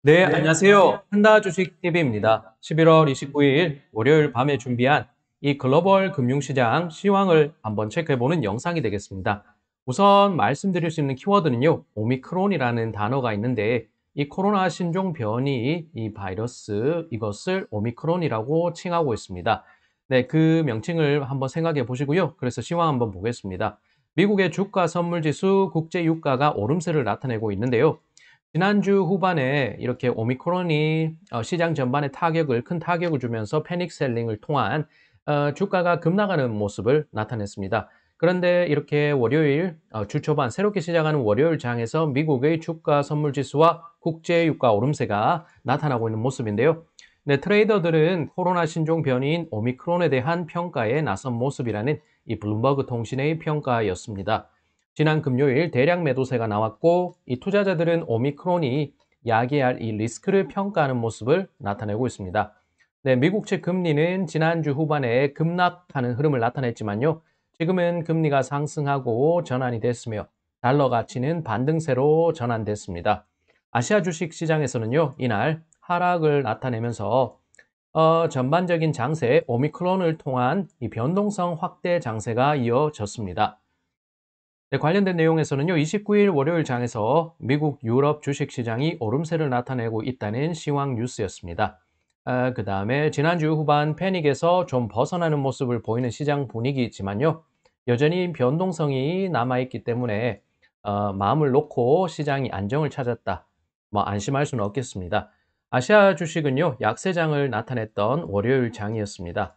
네, 안녕하세요. 한다 주식 TV입니다. 11월 29일 월요일 밤에 준비한 이 글로벌 금융시장 시황을 한번 체크해보는 영상이 되겠습니다. 우선 말씀드릴 수 있는 키워드는요, 오미크론이라는 단어가 있는데 이 코로나 신종 변이 이 바이러스 이것을 오미크론이라고 칭하고 있습니다. 네, 그 명칭을 한번 생각해 보시고요. 그래서 시황 한번 보겠습니다. 미국의 주가 선물지수 국제 유가가 오름세를 나타내고 있는데요. 지난주 후반에 이렇게 오미크론이 시장 전반에 큰 타격을 주면서 패닉 셀링을 통한 주가가 급락하는 모습을 나타냈습니다. 그런데 이렇게 월요일 주 초반 새롭게 시작하는 월요일 장에서 미국의 주가 선물 지수와 국제 유가 오름세가 나타나고 있는 모습인데요. 네, 트레이더들은 코로나 신종 변이인 오미크론에 대한 평가에 나선 모습이라는 이 블룸버그 통신의 평가였습니다. 지난 금요일 대량 매도세가 나왔고 이 투자자들은 오미크론이 야기할 이 리스크를 평가하는 모습을 나타내고 있습니다. 네, 미국 측 금리는 지난주 후반에 급락하는 흐름을 나타냈지만요. 지금은 금리가 상승하고 전환이 됐으며 달러 가치는 반등세로 전환됐습니다. 아시아 주식 시장에서는요. 이날 하락을 나타내면서 전반적인 장세 오미크론을 통한 이 변동성 확대 장세가 이어졌습니다. 네, 관련된 내용에서는요, 29일 월요일 장에서 미국 유럽 주식시장이 오름세를 나타내고 있다는 시황 뉴스였습니다. 그 다음에 지난주 후반 패닉에서 좀 벗어나는 모습을 보이는 시장 분위기지만요, 여전히 변동성이 남아있기 때문에 마음을 놓고 시장이 안정을 찾았다. 뭐 안심할 수는 없겠습니다. 아시아 주식은요, 약세장을 나타냈던 월요일 장이었습니다.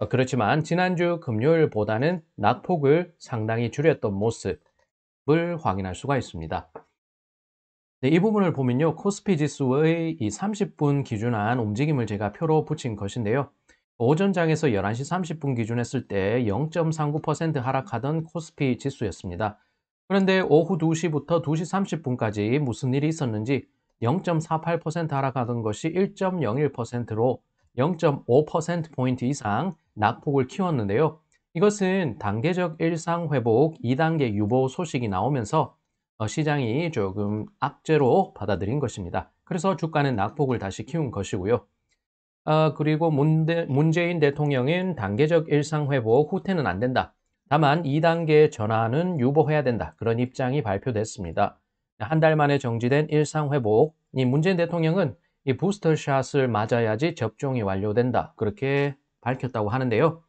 그렇지만 지난주 금요일보다는 낙폭을 상당히 줄였던 모습을 확인할 수가 있습니다. 네, 이 부분을 보면요. 코스피 지수의 이 30분 기준한 움직임을 제가 표로 붙인 것인데요. 오전장에서 11시 30분 기준 했을 때 0.39% 하락하던 코스피 지수였습니다. 그런데 오후 2시부터 2시 30분까지 무슨 일이 있었는지 0.48% 하락하던 것이 1.01%로 0.5%포인트 이상 낙폭을 키웠는데요. 이것은 단계적 일상 회복 2단계 유보 소식이 나오면서 시장이 조금 악재로 받아들인 것입니다. 그래서 주가는 낙폭을 다시 키운 것이고요. 그리고 문재인 대통령은 단계적 일상 회복 후퇴는 안 된다. 다만 2단계 전환은 유보해야 된다. 그런 입장이 발표됐습니다. 한 달 만에 정지된 일상 회복. 이 문재인 대통령은 이 부스터샷을 맞아야지 접종이 완료된다. 그렇게 밝혔다고 하는데요.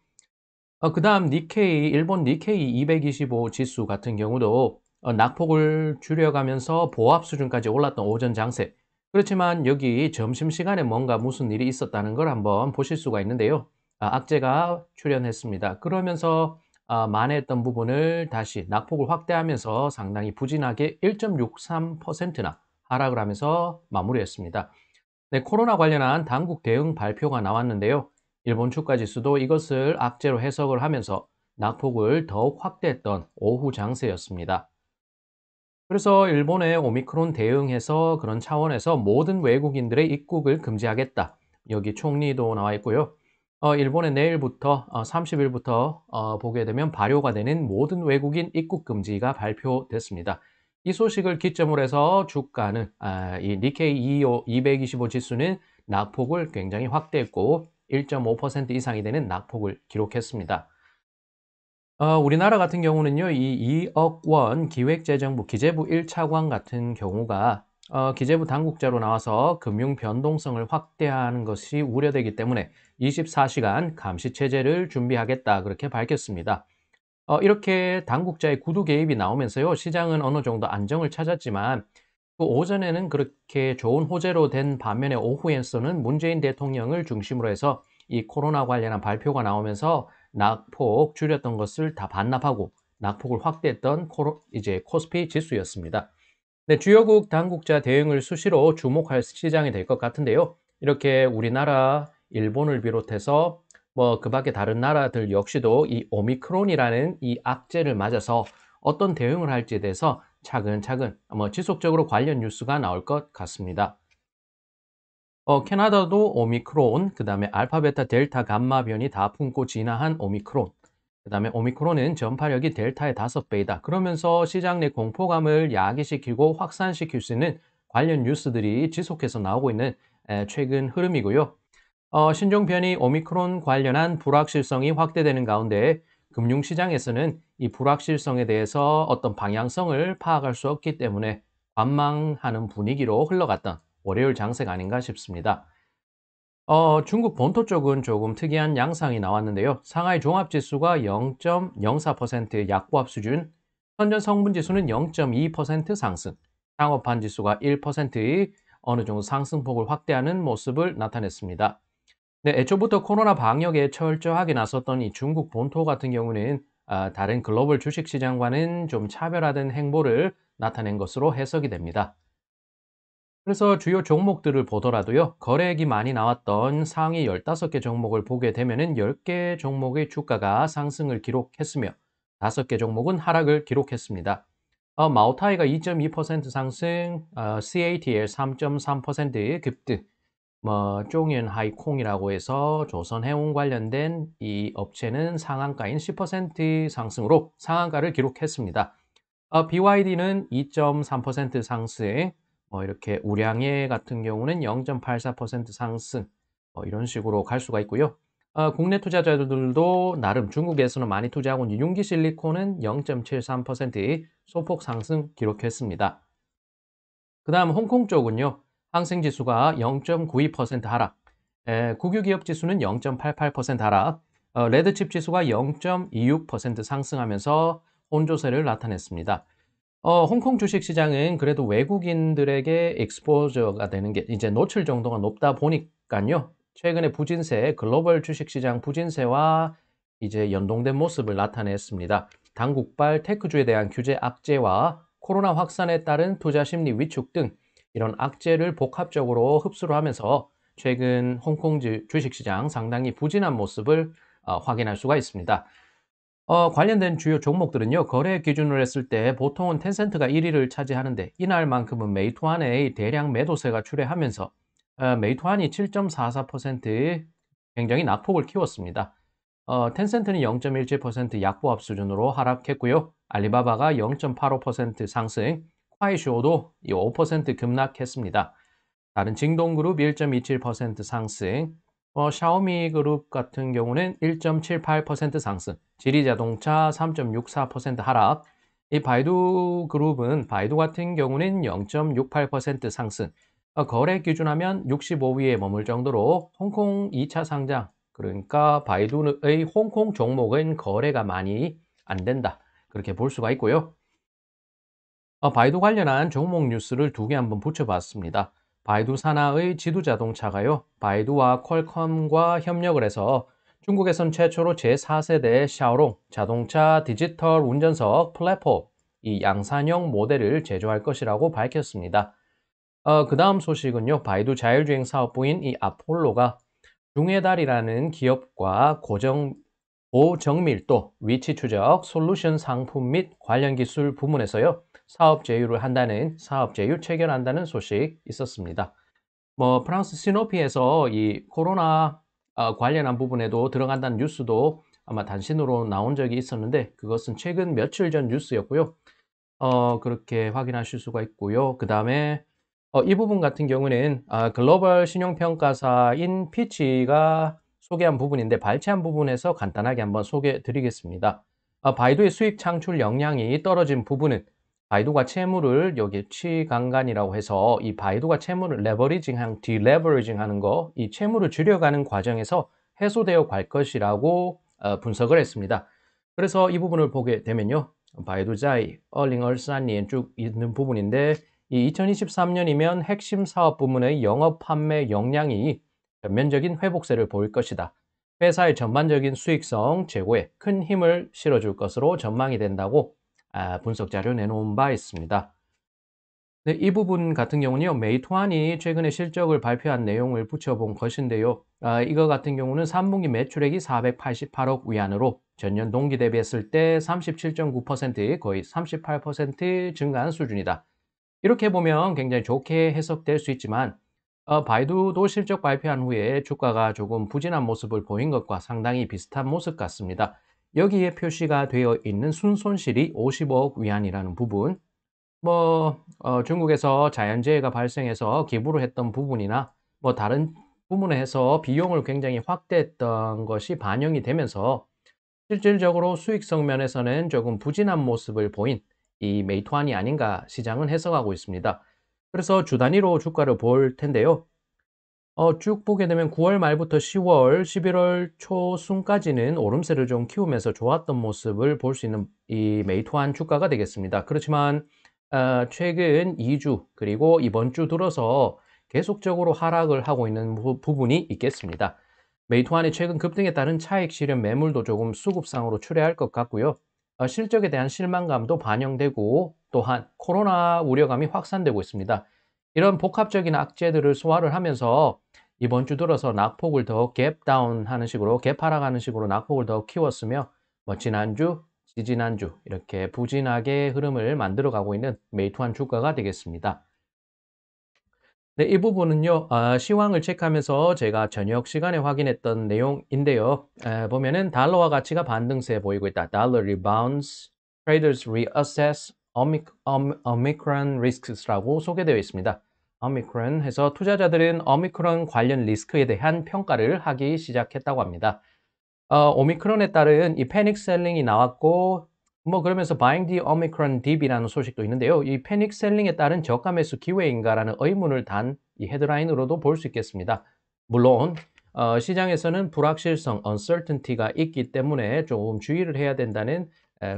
그다음 니케이, 일본 니케이 225 지수 같은 경우도 낙폭을 줄여가면서 보합 수준까지 올랐던 오전 장세. 그렇지만 여기 점심시간에 뭔가 무슨 일이 있었다는 걸 한번 보실 수가 있는데요. 악재가 출현했습니다. 그러면서 만회했던 부분을 다시 낙폭을 확대하면서 상당히 부진하게 1.63%나 하락을 하면서 마무리했습니다. 네, 코로나 관련한 당국 대응 발표가 나왔는데요. 일본 주가 지수도 이것을 악재로 해석을 하면서 낙폭을 더욱 확대했던 오후 장세였습니다. 그래서 일본의 오미크론 대응해서 그런 차원에서 모든 외국인들의 입국을 금지하겠다. 여기 총리도 나와 있고요. 일본의 내일부터 30일부터 보게 되면 발효가 되는 모든 외국인 입국 금지가 발표됐습니다. 이 소식을 기점으로 해서 주가는 이 니케이 225 지수는 낙폭을 굉장히 확대했고 1.5% 이상이 되는 낙폭을 기록했습니다. 우리나라 같은 경우는요, 이 2억 원 기획재정부 기재부 1차관 같은 경우가 기재부 당국자로 나와서 금융 변동성을 확대하는 것이 우려되기 때문에 24시간 감시 체제를 준비하겠다 그렇게 밝혔습니다. 이렇게 당국자의 구두 개입이 나오면서요, 시장은 어느 정도 안정을 찾았지만 그 오전에는 그렇게 좋은 호재로 된 반면에 오후에서는 문재인 대통령을 중심으로 해서 이 코로나 관련한 발표가 나오면서 낙폭 줄였던 것을 다 반납하고 낙폭을 확대했던 이제 코스피 지수였습니다. 네, 주요국 당국자 대응을 수시로 주목할 시장이 될 것 같은데요. 이렇게 우리나라, 일본을 비롯해서 뭐 그 밖에 다른 나라들 역시도 이 오미크론이라는 이 악재를 맞아서 어떤 대응을 할지에 대해서 차근차근 지속적으로 관련 뉴스가 나올 것 같습니다. 캐나다도 오미크론, 그 다음에 알파, 베타, 델타, 감마 변이 다 품고 진화한 오미크론. 그 다음에 오미크론은 전파력이 델타의 5배이다. 그러면서 시장 내 공포감을 야기시키고 확산시킬 수 있는 관련 뉴스들이 지속해서 나오고 있는 최근 흐름이고요. 신종 변이 오미크론 관련한 불확실성이 확대되는 가운데 금융시장에서는 이 불확실성에 대해서 어떤 방향성을 파악할 수 없기 때문에 관망하는 분위기로 흘러갔던 월요일 장세가 아닌가 싶습니다. 중국 본토 쪽은 조금 특이한 양상이 나왔는데요. 상하이 종합지수가 0.04% 약보합 수준, 선전 성분지수는 0.2% 상승, 상업판 지수가 1%의 어느 정도 상승폭을 확대하는 모습을 나타냈습니다. 네, 애초부터 코로나 방역에 철저하게 나섰던 이 중국 본토 같은 경우는 다른 글로벌 주식시장과는 좀 차별화된 행보를 나타낸 것으로 해석이 됩니다. 그래서 주요 종목들을 보더라도요, 거래액이 많이 나왔던 상위 15개 종목을 보게 되면은 10개 종목의 주가가 상승을 기록했으며 5개 종목은 하락을 기록했습니다. 마오타이가 2.2% 상승, CATL 3.3% 급등, 종현하이콩이라고 해서 조선해운 관련된 이 업체는 상한가인 10% 상승으로 상한가를 기록했습니다. BYD는 2.3% 상승, 이렇게 우량해 같은 경우는 0.84% 상승, 이런 식으로 갈 수가 있고요. 국내 투자자들도 나름 중국에서는 많이 투자하고 있는 융기실리콘은 0.73% 소폭 상승 기록했습니다. 그 다음 홍콩 쪽은요. 항생지수가 0.92% 하락, 국유기업 지수는 0.88% 하락, 레드칩 지수가 0.26% 상승하면서 혼조세를 나타냈습니다. 홍콩 주식시장은 그래도 외국인들에게 익스포저가 되는 게 이제 노출 정도가 높다 보니까요. 최근에 부진세, 글로벌 주식시장 부진세와 이제 연동된 모습을 나타냈습니다. 당국발 테크주에 대한 규제 악재와 코로나 확산에 따른 투자 심리 위축 등 이런 악재를 복합적으로 흡수를 하면서 최근 홍콩 주식시장 상당히 부진한 모습을 확인할 수가 있습니다. 관련된 주요 종목들은요, 거래 기준으로 했을 때 보통은 텐센트가 1위를 차지하는데 이날만큼은 메이투안의 대량 매도세가 출회하면서 메이투안이 7.44% 굉장히 낙폭을 키웠습니다. 텐센트는 0.17% 약보합 수준으로 하락했고요. 알리바바가 0.85% 상승, 쿠아이쇼도 5% 급락했습니다. 다른 징동그룹 1.27% 상승, 샤오미 그룹 같은 경우는 1.78% 상승, 지리자동차 3.64% 하락, 이 바이두 그룹은 바이두 같은 경우는 0.68% 상승, 거래 기준하면 65위에 머물 정도로 홍콩 2차 상장, 그러니까 바이두의 홍콩 종목은 거래가 많이 안 된다. 그렇게 볼 수가 있고요. 바이두 관련한 종목 뉴스를 두 개 한번 붙여봤습니다. 바이두 산하의 지두자동차가요, 바이두와 퀄컴과 협력을 해서 중국에선 최초로 제4세대 샤오롱 자동차 디지털 운전석 플랫폼, 이 양산형 모델을 제조할 것이라고 밝혔습니다. 그 다음 소식은요, 바이두 자율주행 사업부인 이 아폴로가 중해달이라는 기업과 고정밀도 위치 추적 솔루션 상품 및 관련 기술 부문에서요, 사업 제휴를 체결한다는 소식 있었습니다. 프랑스 시노피에서 이 코로나 관련한 부분에도 들어간다는 뉴스도 아마 단신으로 나온 적이 있었는데 그것은 최근 며칠 전 뉴스였고요. 그렇게 확인하실 수가 있고요. 그 다음에 이 부분 같은 경우는 글로벌 신용평가사인 피치가 소개한 부분인데 발췌한 부분에서 간단하게 한번 소개해 드리겠습니다. 바이두의 수익 창출 역량이 떨어진 부분은 바이두가 채무를 여기 취강간이라고 해서 이 바이두가 채무를 디레버리징 하는 거, 이 채무를 줄여가는 과정에서 해소되어 갈 것이라고 분석을 했습니다. 그래서 이 부분을 보게 되면요. 바이두자이, 얼링얼산리엔 쭉 있는 부분인데 이 2023년이면 핵심 사업 부문의 영업 판매 역량이 전면적인 회복세를 보일 것이다. 회사의 전반적인 수익성 제고에 큰 힘을 실어줄 것으로 전망이 된다고 분석 자료 내놓은 바 있습니다. 네, 이 부분 같은 경우는요, 메이투안이 최근에 실적을 발표한 내용을 붙여본 것인데요. 이거 같은 경우는 3분기 매출액이 488억 위안으로 전년 동기 대비했을 때 37.9%, 거의 38% 증가한 수준이다. 이렇게 보면 굉장히 좋게 해석될 수 있지만 바이두도 실적 발표한 후에 주가가 조금 부진한 모습을 보인 것과 상당히 비슷한 모습 같습니다. 여기에 표시가 되어 있는 순손실이 55억 위안이라는 부분, 중국에서 자연재해가 발생해서 기부를 했던 부분이나 다른 부분에 해서 비용을 굉장히 확대했던 것이 반영이 되면서 실질적으로 수익성 면에서는 조금 부진한 모습을 보인 이 메이투안이 아닌가 시장은 해석하고 있습니다. 그래서 주 단위로 주가를 볼 텐데요. 쭉 보게 되면 9월 말부터 10월, 11월 초순까지는 오름세를 좀 키우면서 좋았던 모습을 볼 수 있는 이 메이투안 주가가 되겠습니다. 그렇지만 최근 2주 그리고 이번 주 들어서 계속적으로 하락을 하고 있는 부분이 있겠습니다. 메이투안의 최근 급등에 따른 차익 실현 매물도 조금 수급상으로 출회할 것 같고요. 실적에 대한 실망감도 반영되고 또한 코로나 우려감이 확산되고 있습니다. 이런 복합적인 악재들을 소화를 하면서 이번 주 들어서 낙폭을 더 갭 다운 하는 식으로 갭 하락하는 식으로 낙폭을 더 키웠으며 지난주, 지지난주 이렇게 부진하게 흐름을 만들어 가고 있는 메이투안 주가가 되겠습니다. 네, 이 부분은요, 시황을 체크하면서 제가 저녁 시간에 확인했던 내용인데요. 보면은 달러와 가치가 반등세 보이고 있다. Dollar rebounds, traders reassess Omicron risks라고 소개되어 있습니다. 오미크론 해서 투자자들은 오미크론 관련 리스크에 대한 평가를 하기 시작했다고 합니다. 오미크론에 따른 이 패닉 셀링이 나왔고 그러면서 Buying the Omicron Dip이라는 소식도 있는데요. 이 패닉 셀링에 따른 저가 매수 기회인가라는 의문을 단 이 헤드라인으로도 볼 수 있겠습니다. 물론 시장에서는 불확실성, uncertainty가 있기 때문에 조금 주의를 해야 된다는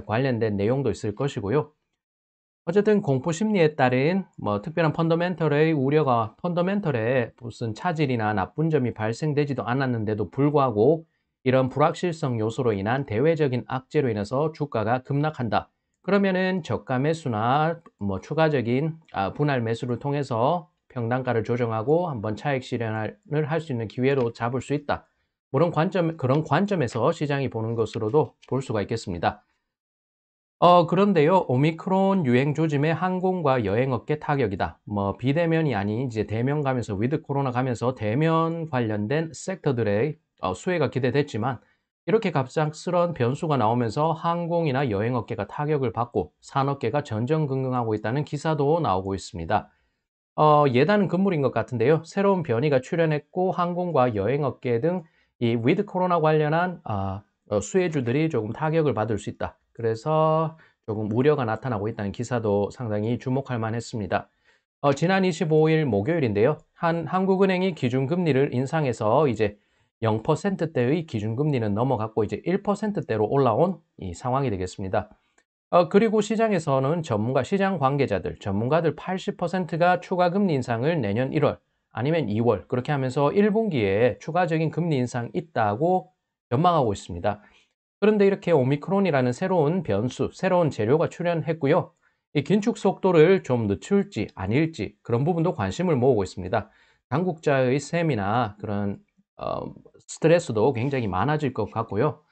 관련된 내용도 있을 것이고요. 어쨌든 공포 심리에 따른 특별한 펀더멘털에 무슨 차질이나 나쁜 점이 발생되지도 않았는데도 불구하고 이런 불확실성 요소로 인한 대외적인 악재로 인해서 주가가 급락한다. 그러면은 저가 매수나 추가적인 분할 매수를 통해서 평단가를 조정하고 한번 차익 실현을 할 수 있는 기회로 잡을 수 있다. 그런 관점에서 시장이 보는 것으로도 볼 수가 있겠습니다. 그런데요, 오미크론 유행 조짐의 항공과 여행업계 타격이다. 비대면이 아닌 이제 대면 가면서 위드 코로나 가면서 대면 관련된 섹터들의 수혜가 기대됐지만 이렇게 갑작스런 변수가 나오면서 항공이나 여행업계가 타격을 받고 산업계가 전전긍긍하고 있다는 기사도 나오고 있습니다. 예단은 금물인 것 같은데요. 새로운 변이가 출현했고 항공과 여행업계 등 이 위드 코로나 관련한 수혜주들이 조금 타격을 받을 수 있다. 그래서 조금 우려가 나타나고 있다는 기사도 상당히 주목할 만했습니다. 지난 25일 목요일인데요. 한국은행이 기준금리를 인상해서 이제 0%대의 기준금리는 넘어갔고 이제 1%대로 올라온 이 상황이 되겠습니다. 그리고 시장에서는 시장 관계자들, 전문가들 80%가 추가 금리 인상을 내년 1월 아니면 2월 그렇게 하면서 1분기에 추가적인 금리 인상 있다고 전망하고 있습니다. 그런데 이렇게 오미크론이라는 새로운 변수, 새로운 재료가 출현했고요. 이 긴축 속도를 좀 늦출지 아닐지 그런 부분도 관심을 모으고 있습니다. 당국자의 셈이나 그런 스트레스도 굉장히 많아질 것 같고요.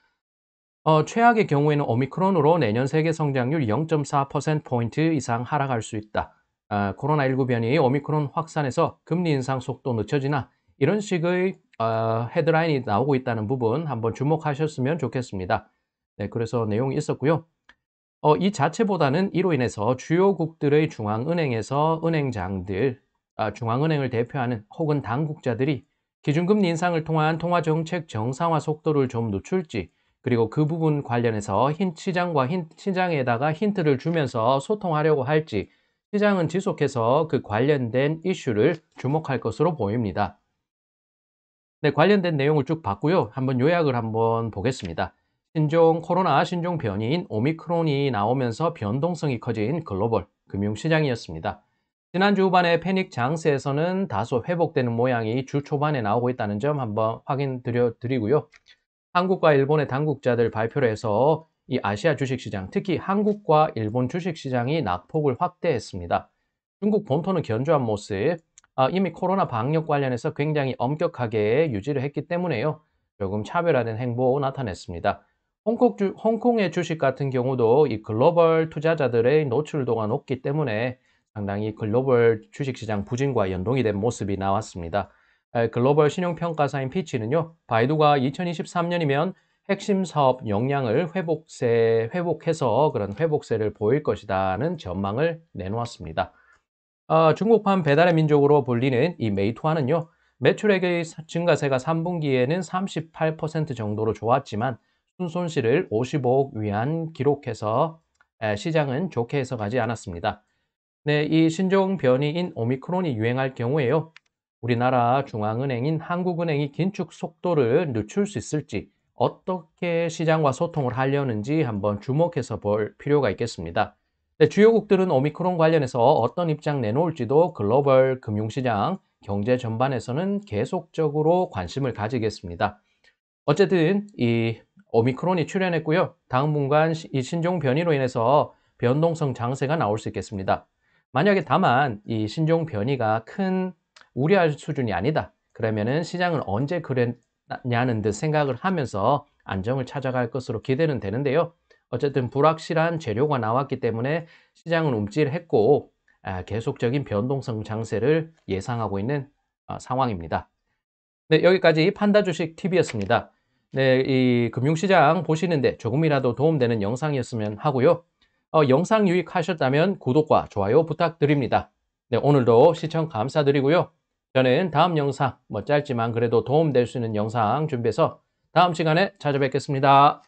최악의 경우에는 오미크론으로 내년 세계 성장률 0.4%포인트 이상 하락할 수 있다. 코로나19 변이 오미크론 확산에서 금리 인상 속도 늦춰지나 이런 식의 헤드라인이 나오고 있다는 부분 한번 주목하셨으면 좋겠습니다. 네, 그래서 내용이 있었고요. 이 자체보다는 이로 인해서 주요국들의 중앙은행에서 은행장들, 중앙은행을 대표하는 혹은 당국자들이 기준금리 인상을 통한 통화정책 정상화 속도를 좀 늦출지 그리고 그 부분 관련해서 시장에다가 힌트를 주면서 소통하려고 할지 시장은 지속해서 그 관련된 이슈를 주목할 것으로 보입니다. 네, 관련된 내용을 쭉 봤고요. 한번 요약을 한번 보겠습니다. 코로나 신종 변이인 오미크론이 나오면서 변동성이 커진 글로벌 금융시장이었습니다. 지난주 후반에 패닉 장세에서는 다소 회복되는 모양이 주 초반에 나오고 있다는 점 한번 드리고요. 한국과 일본의 당국자들 발표를 해서 이 아시아 주식시장, 특히 한국과 일본 주식시장이 낙폭을 확대했습니다. 중국 본토는 견조한 모습, 이미 코로나 방역 관련해서 굉장히 엄격하게 유지를 했기 때문에요. 조금 차별화된 행보 나타냈습니다. 홍콩의 주식 같은 경우도 이 글로벌 투자자들의 노출도가 높기 때문에 상당히 글로벌 주식시장 부진과 연동이 된 모습이 나왔습니다. 글로벌 신용평가사인 피치는요, 바이두가 2023년이면 핵심 사업 역량을 회복해서 그런 회복세를 보일 것이다는 전망을 내놓았습니다. 중국판 배달의 민족으로 불리는 이 메이투안은요, 매출액의 증가세가 3분기에는 38% 정도로 좋았지만 순손실을 55억 위안 기록해서 시장은 좋게 해석하지 않았습니다. 네, 이 신종 변이인 오미크론이 유행할 경우에요, 우리나라 중앙은행인 한국은행이 긴축 속도를 늦출 수 있을지, 어떻게 시장과 소통을 하려는지 한번 주목해서 볼 필요가 있겠습니다. 네, 주요국들은 오미크론 관련해서 어떤 입장 내놓을지도 글로벌 금융시장, 경제 전반에서는 계속적으로 관심을 가지겠습니다. 어쨌든 이 오미크론이 출현했고요. 당분간 이 신종 변이로 인해서 변동성 장세가 나올 수 있겠습니다. 만약에 다만 이 신종 변이가 큰 우려할 수준이 아니다, 그러면은 시장은 언제 그랬냐는 듯 생각을 하면서 안정을 찾아갈 것으로 기대는 되는데요. 어쨌든 불확실한 재료가 나왔기 때문에 시장은 움찔했고 계속적인 변동성 장세를 예상하고 있는 상황입니다. 네, 여기까지 판다 주식 TV였습니다. 네, 이 금융시장 보시는데 조금이라도 도움되는 영상이었으면 하고요. 영상 유익하셨다면 구독과 좋아요 부탁드립니다. 네, 오늘도 시청 감사드리고요. 저는 다음 영상, 짧지만 그래도 도움될 수 있는 영상 준비해서 다음 시간에 찾아뵙겠습니다.